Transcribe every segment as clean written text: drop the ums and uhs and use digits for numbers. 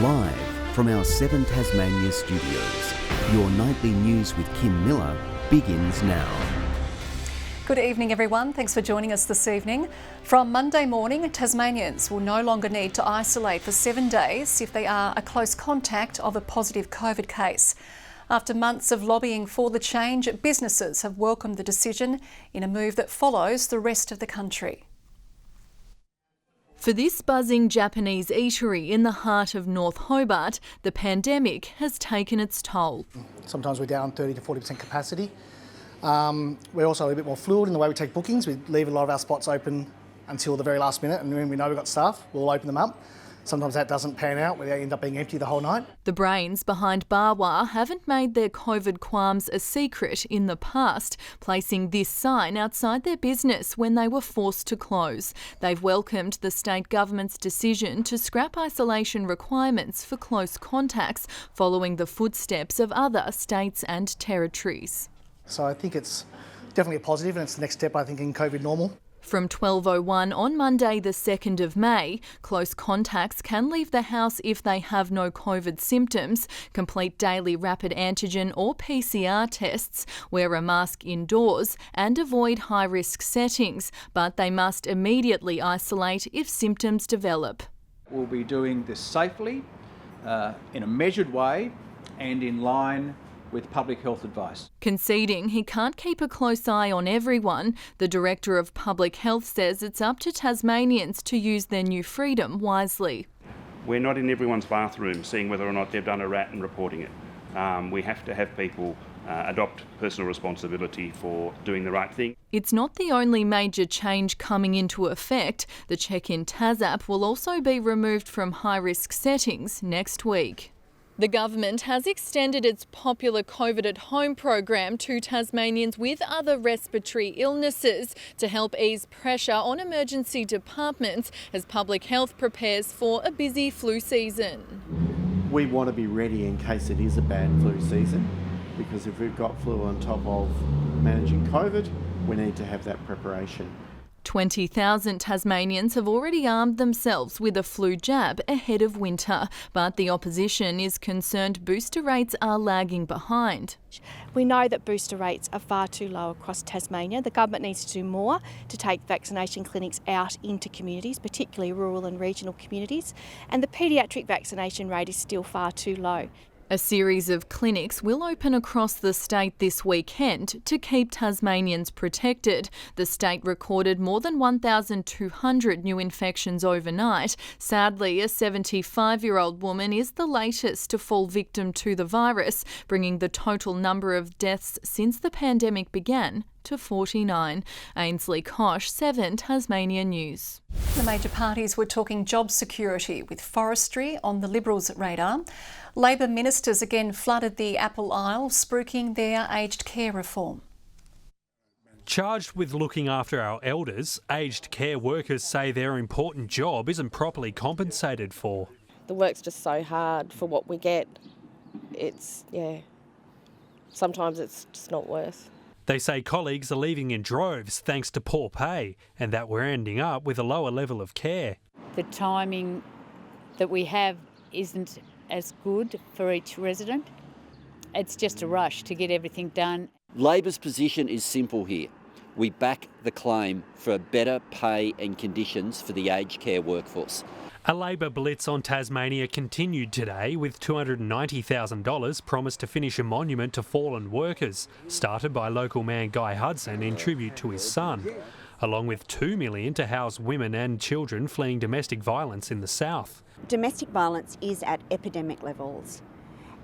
Live from our 7 Tasmania studios, your nightly news with Kim Miller begins now. Good evening everyone, thanks for joining us this evening. From Monday morning, Tasmanians will no longer need to isolate for 7 days if they are a close contact of a positive COVID case. After months of lobbying for the change, businesses have welcomed the decision in a move that follows the rest of the country. For this buzzing Japanese eatery in the heart of North Hobart, the pandemic has taken its toll. Sometimes we're down 30 to 40% capacity. We're also a bit more fluid in the way we take bookings. We leave a lot of our spots open until the very last minute, and when we know we've got staff, we'll open them up. Sometimes that doesn't pan out, where they end up being empty the whole night. The brains behind Barwa haven't made their COVID qualms a secret in the past, placing this sign outside their business when they were forced to close. They've welcomed the state government's decision to scrap isolation requirements for close contacts, following the footsteps of other states and territories. So I think it's definitely a positive, and it's the next step, I think, in COVID normal. From 12:01 on Monday the 2nd of May, close contacts can leave the house if they have no COVID symptoms, complete daily rapid antigen or PCR tests, wear a mask indoors and avoid high-risk settings, but they must immediately isolate if symptoms develop. We'll be doing this safely, in a measured way and in line with public health advice. Conceding he can't keep a close eye on everyone, the Director of Public Health says it's up to Tasmanians to use their new freedom wisely. We're not in everyone's bathroom seeing whether or not they've done a rat and reporting it. We have to have people adopt personal responsibility for doing the right thing. It's not the only major change coming into effect. The Check-in Tas app will also be removed from high-risk settings next week. The government has extended its popular COVID at Home program to Tasmanians with other respiratory illnesses to help ease pressure on emergency departments as public health prepares for a busy flu season. We want to be ready in case it is a bad flu season, because if we've got flu on top of managing COVID, we need to have that preparation. 20,000 Tasmanians have already armed themselves with a flu jab ahead of winter, but the opposition is concerned booster rates are lagging behind. We know that booster rates are far too low across Tasmania. The government needs to do more to take vaccination clinics out into communities, particularly rural and regional communities, and the paediatric vaccination rate is still far too low. A series of clinics will open across the state this weekend to keep Tasmanians protected. The state recorded more than 1,200 new infections overnight. Sadly, a 75-year-old woman is the latest to fall victim to the virus, bringing the total number of deaths since the pandemic began to 49. Ainsley Kosh, 7 Tasmania News. The major parties were talking job security, with forestry on the Liberals' radar. Labor ministers again flooded the Apple Isle, spruiking their aged care reform. Charged with looking after our elders, aged care workers say their important job isn't properly compensated for. The work's just so hard for what we get. Sometimes it's just not worth. They say colleagues are leaving in droves thanks to poor pay, and that we're ending up with a lower level of care. The timing that we have isn't as good for each resident. It's just a rush to get everything done. Labor's position is simple here. We back the claim for better pay and conditions for the aged care workforce. A Labor blitz on Tasmania continued today, with $290,000 promised to finish a monument to fallen workers, started by local man Guy Hudson in tribute to his son, along with $2 million to house women and children fleeing domestic violence in the south. Domestic violence is at epidemic levels,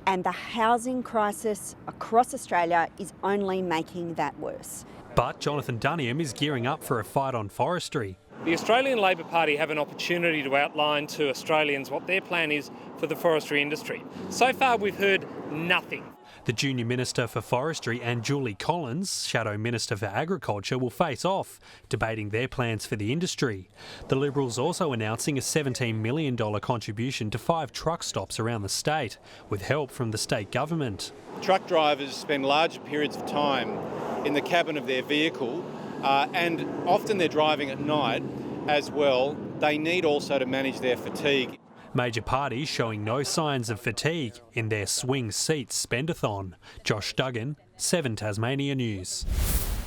and the housing crisis across Australia is only making that worse. But Jonathan Dunniam is gearing up for a fight on forestry. The Australian Labor Party have an opportunity to outline to Australians what their plan is for the forestry industry. So far we've heard nothing. The Junior Minister for Forestry and Julie Collins, Shadow Minister for Agriculture, will face off, debating their plans for the industry. The Liberals also announcing a $17 million contribution to 5 truck stops around the state, with help from the state government. Truck drivers spend large periods of time in the cabin of their vehicle, and often they're driving at night as well. They need also to manage their fatigue. Major parties showing no signs of fatigue in their swing seats spendathon. Josh Duggan, 7 Tasmania News.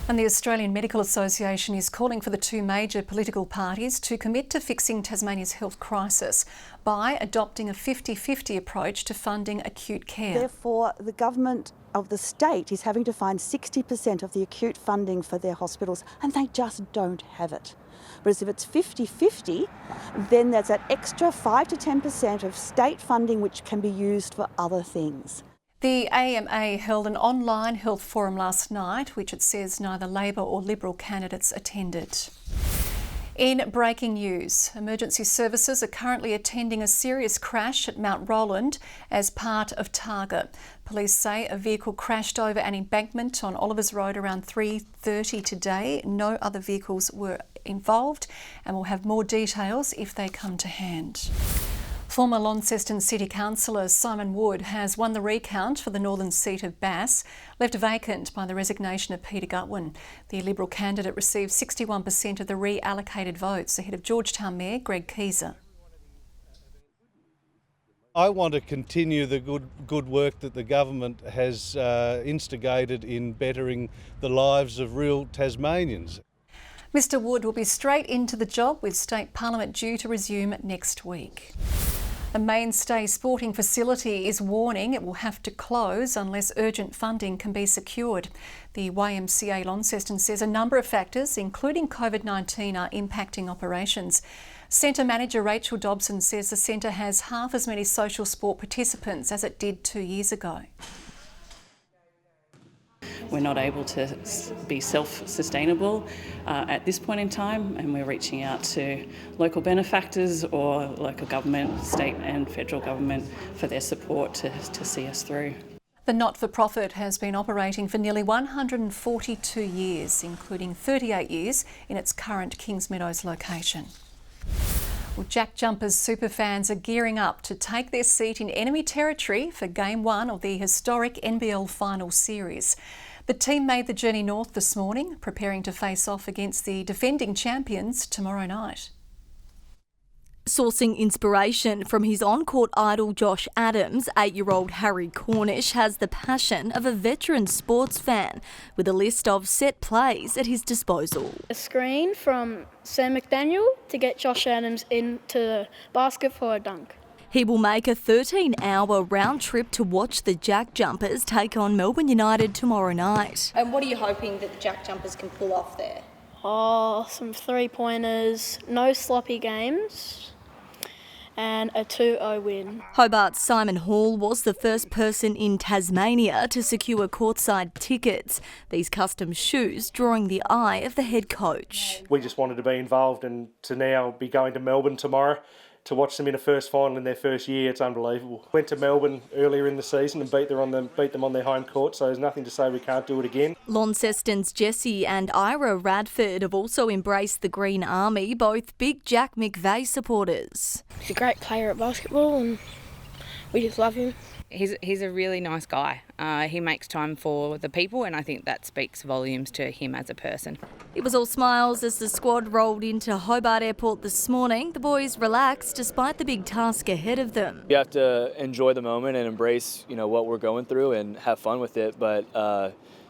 And the Australian Medical Association is calling for the two major political parties to commit to fixing Tasmania's health crisis by adopting a 50-50 approach to funding acute care. Therefore, the government of the state is having to find 60% of the acute funding for their hospitals, and they just don't have it. Whereas if it's 50-50, then there's that extra 5 to 10% of state funding which can be used for other things. The AMA held an online health forum last night, which it says neither Labor or Liberal candidates attended. In breaking news, emergency services are currently attending a serious crash at Mount Roland as part of Target. Police say a vehicle crashed over an embankment on Olivers Road around 3:30 today. No other vehicles were involved, and we'll have more details if they come to hand. Former Launceston City Councillor Simon Wood has won the recount for the northern seat of Bass, left vacant by the resignation of Peter Gutwin. The Liberal candidate received 61% of the reallocated votes ahead of Georgetown Mayor Greg Keeser. I want to continue the good work that the government has instigated in bettering the lives of real Tasmanians. Mr Wood will be straight into the job with State Parliament due to resume next week. A mainstay sporting facility is warning it will have to close unless urgent funding can be secured. The YMCA Launceston says a number of factors, including COVID-19, are impacting operations. Centre manager Rachel Dobson says the centre has half as many social sport participants as it did 2 years ago. We're not able to be self-sustainable at this point in time, and we're reaching out to local benefactors or local government, state and federal government for their support to see us through. The not-for-profit has been operating for nearly 142 years, including 38 years in its current Kings Meadows location. Well, Jack Jumpers superfans are gearing up to take their seat in enemy territory for Game 1 of the historic NBL Final Series. The team made the journey north this morning, preparing to face off against the defending champions tomorrow night. Sourcing inspiration from his on-court idol Josh Adams, 8-year-old Harry Cornish has the passion of a veteran sports fan with a list of set plays at his disposal. A screen from Sam McDaniel to get Josh Adams into the basket for a dunk. He will make a 13-hour round trip to watch the Jack Jumpers take on Melbourne United tomorrow night. And what are you hoping that the Jack Jumpers can pull off there? Oh, some three-pointers, no sloppy games, and a 2-0 win. Hobart's Simon Hall was the first person in Tasmania to secure courtside tickets. These custom shoes drawing the eye of the head coach. We just wanted to be involved and to now be going to Melbourne tomorrow to watch them in a first final in their first year. It's unbelievable. Went to Melbourne earlier in the season and beat them on their home court, so there's nothing to say we can't do it again. Launceston's Jessie and Ira Radford have also embraced the Green Army, both big Jack McVeigh supporters. He's a great player at basketball and we just love him. He's a really nice guy. He makes time for the people, and I think that speaks volumes to him as a person. It was all smiles as the squad rolled into Hobart Airport this morning. The boys relaxed despite the big task ahead of them. You have to enjoy the moment and embrace, what we're going through and have fun with it, but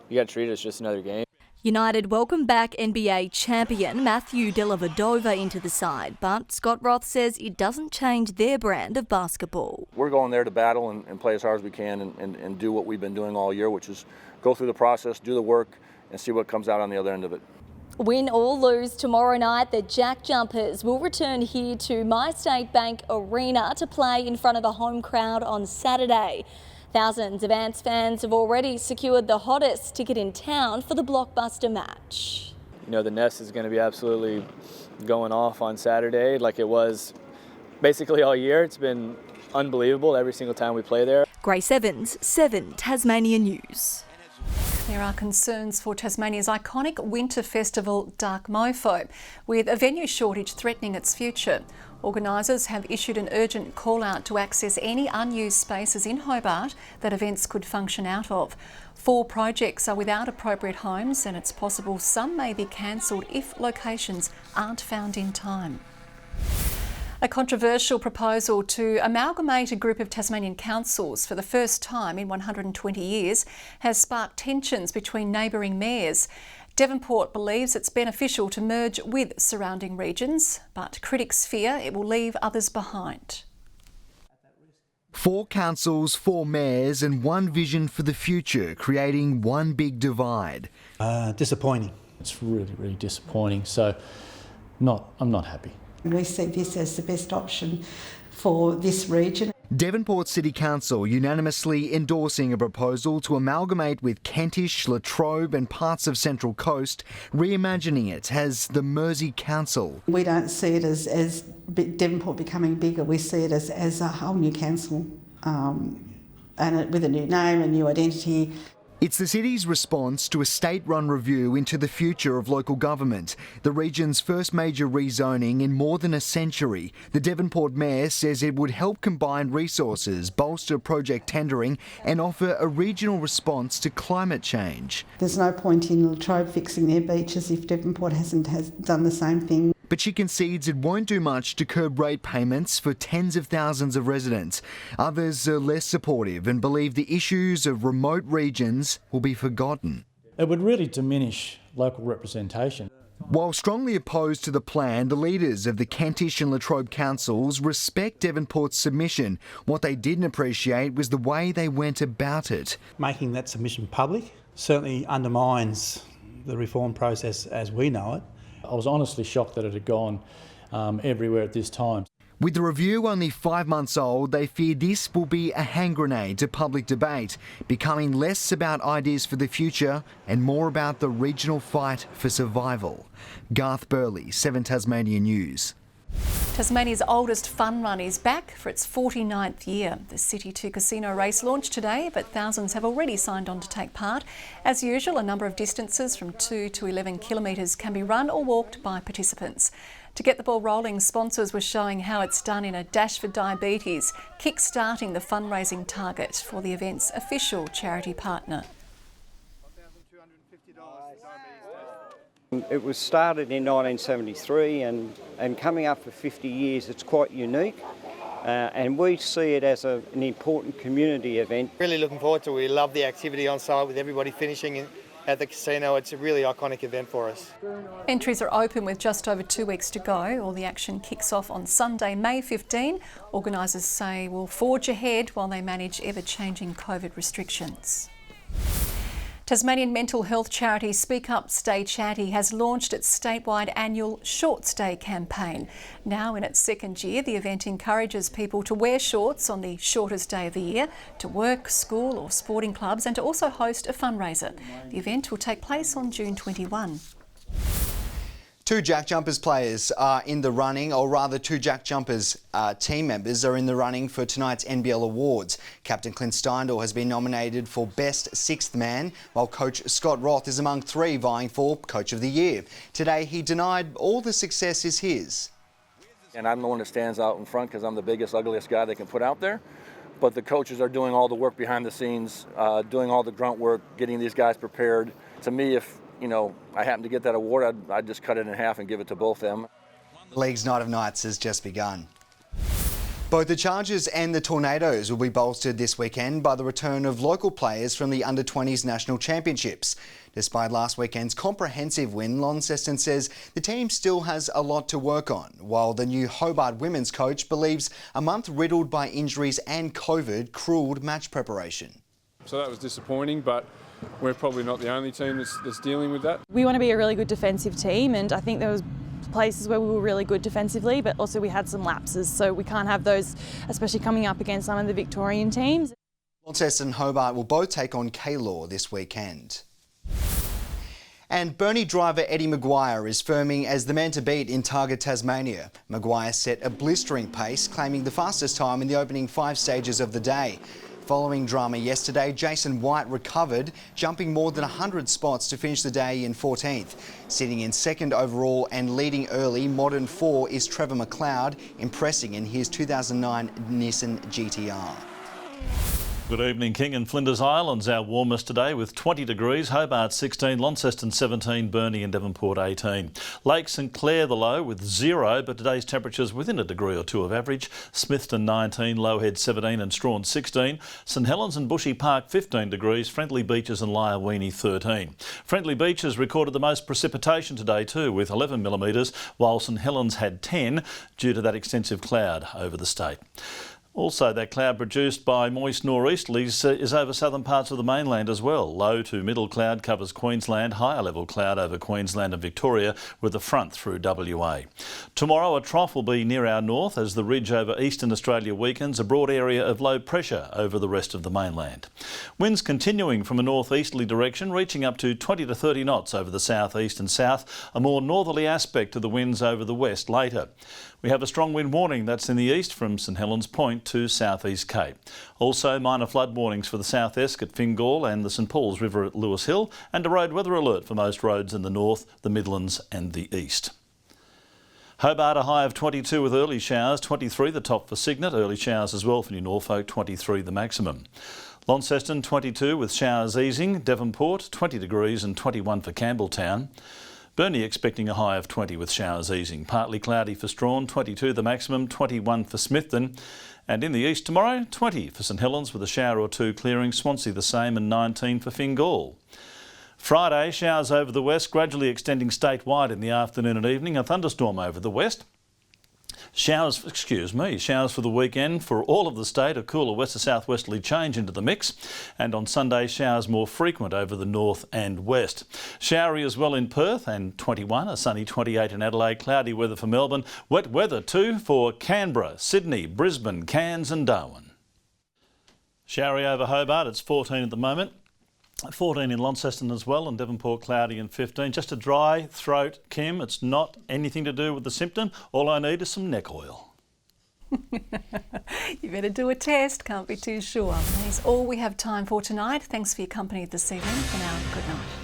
you got to treat it as just another game. United welcome back NBA champion Matthew Dellavedova into the side, but Scott Roth says it doesn't change their brand of basketball. We're going there to battle and play as hard as we can and do what we've been doing all year, which is go through the process, do the work, and see what comes out on the other end of it. Win or lose tomorrow night, the Jack Jumpers will return here to MyState Bank Arena to play in front of a home crowd on Saturday. Thousands of Ants fans have already secured the hottest ticket in town for the blockbuster match. The nest is going to be absolutely going off on Saturday like it was basically all year. It's been unbelievable every single time we play there. Grace Evans, 7 Tasmania News. There are concerns for Tasmania's iconic winter festival, Dark Mofo, with a venue shortage threatening its future. Organisers have issued an urgent call-out to access any unused spaces in Hobart that events could function out of. 4 projects are without appropriate homes, and it's possible some may be cancelled if locations aren't found in time. A controversial proposal to amalgamate a group of Tasmanian councils for the first time in 120 years has sparked tensions between neighbouring mayors. Devonport believes it's beneficial to merge with surrounding regions, but critics fear it will leave others behind. 4 councils, 4 mayors and one vision for the future, creating one big divide. Disappointing. It's really, really disappointing. So I'm not happy. We see this as the best option for this region. Devonport City Council unanimously endorsing a proposal to amalgamate with Kentish, Latrobe and parts of Central Coast, reimagining it as the Mersey Council. We don't see it as Devonport becoming bigger. We see it as a whole new council and with a new name, a new identity. It's the city's response to a state-run review into the future of local government, the region's first major rezoning in more than a century. The Devonport Mayor says it would help combine resources, bolster project tendering and offer a regional response to climate change. There's no point in Latrobe fixing their beaches if Devonport hasn't done the same thing. But she concedes it won't do much to curb rate payments for tens of thousands of residents. Others are less supportive and believe the issues of remote regions will be forgotten. It would really diminish local representation. While strongly opposed to the plan, the leaders of the Kentish and Latrobe councils respect Devonport's submission. What they didn't appreciate was the way they went about it. Making that submission public certainly undermines the reform process as we know it. I was honestly shocked that it had gone everywhere at this time. With the review only 5 months old, they fear this will be a hand grenade to public debate, becoming less about ideas for the future and more about the regional fight for survival. Garth Burley, 7 Tasmanian News. Tasmania's oldest fun run is back for its 49th year. The City 2 Casino race launched today, but thousands have already signed on to take part. As usual, a number of distances from 2 to 11 kilometres can be run or walked by participants. To get the ball rolling, sponsors were showing how it's done in a dash for diabetes, kick-starting the fundraising target for the event's official charity partner. It was started in 1973 and coming up for 50 years, it's quite unique. And we see it as an important community event. Really looking forward to it. We love the activity on site with everybody finishing at the casino. It's a really iconic event for us. Entries are open with just over 2 weeks to go. All the action kicks off on Sunday, May 15. Organisers say will forge ahead while they manage ever-changing COVID restrictions. Tasmanian mental health charity Speak Up, Stay Chatty has launched its statewide annual Shortz Day campaign. Now in its second year, the event encourages people to wear shorts on the shortest day of the year, to work, school or sporting clubs and to also host a fundraiser. The event will take place on June 21. 2 Jack Jumpers players are in the running, or rather 2 Jack Jumpers team members are in the running for tonight's NBL Awards. Captain Clint Steindl has been nominated for Best 6th Man, while coach Scott Roth is among 3 vying for Coach of the Year. Today he denied all the success is his. And I'm the one that stands out in front because I'm the biggest, ugliest guy they can put out there. But the coaches are doing all the work behind the scenes, doing all the grunt work, getting these guys prepared. To me, if I happen to get that award, I'd just cut it in half and give it to both them. The league's Night of Nights has just begun. Both the Chargers and the Tornadoes will be bolstered this weekend by the return of local players from the Under-20s National Championships. Despite last weekend's comprehensive win, Launceston says the team still has a lot to work on, while the new Hobart women's coach believes a month riddled by injuries and COVID cruelled match preparation. So that was disappointing, but we're probably not the only team that's dealing with that. We want to be a really good defensive team, and I think there was places where we were really good defensively, but also we had some lapses, so we can't have those, especially coming up against some of the Victorian teams. Launceston and Hobart will both take on K-Law this weekend. And Burnie driver Eddie Maguire is firming as the man to beat in Targa, Tasmania. Maguire set a blistering pace, claiming the fastest time in the opening 5 stages of the day. Following drama yesterday, Jason White recovered, jumping more than 100 spots to finish the day in 14th. Sitting in 2nd overall and leading early, Modern 4 is Trevor McLeod, impressing in his 2009 Nissan GTR. Good evening. King and Flinders Islands our warmest today with 20 degrees, Hobart 16, Launceston 17, Burnie and Devonport 18. Lake St Clair the low with 0, but today's temperatures within a degree or two of average. Smithton 19, Lowhead 17 and Strawn 16. St Helens and Bushy Park 15 degrees, Friendly Beaches and Lyawini 13. Friendly Beaches recorded the most precipitation today too with 11 millimetres, while St Helens had 10 due to that extensive cloud over the state. Also, that cloud produced by moist nor'easterlies is over southern parts of the mainland as well. Low to middle cloud covers Queensland, higher level cloud over Queensland and Victoria with a front through WA. Tomorrow a trough will be near our north as the ridge over eastern Australia weakens, a broad area of low pressure over the rest of the mainland. Winds continuing from a northeasterly direction, reaching up to 20 to 30 knots over the southeast and south, a more northerly aspect to the winds over the west later. We have a strong wind warning that's in the east from St Helens Point to South East Cape. Also minor flood warnings for the South Esk at Fingal and the St Paul's River at Lewis Hill, and a road weather alert for most roads in the north, the Midlands and the east. Hobart a high of 22 with early showers, 23 the top for Cygnet, early showers as well for New Norfolk, 23 the maximum. Launceston 22 with showers easing, Devonport 20 degrees and 21 for Campbelltown. Burnie expecting a high of 20 with showers easing. Partly cloudy for Strawn, 22 the maximum, 21 for Smithton. And in the east tomorrow, 20 for St Helens with a shower or two clearing, Swansea the same and 19 for Fingal. Friday, showers over the west, gradually extending statewide in the afternoon and evening. A thunderstorm over the west. Showers for the weekend for all of the state, a cooler west to southwesterly change into the mix, and on Sunday showers more frequent over the north and west. Showery as well in Perth and 21, a sunny 28 in Adelaide, cloudy weather for Melbourne, wet weather too for Canberra, Sydney, Brisbane, Cairns and Darwin. Showery over Hobart, it's 14 at the moment. 14 in Launceston as well, and Devonport cloudy and 15. Just a dry throat, Kim. It's not anything to do with the symptom. All I need is some neck oil. You better do a test, can't be too sure. That is all we have time for tonight. Thanks for your company this evening. For now, good night.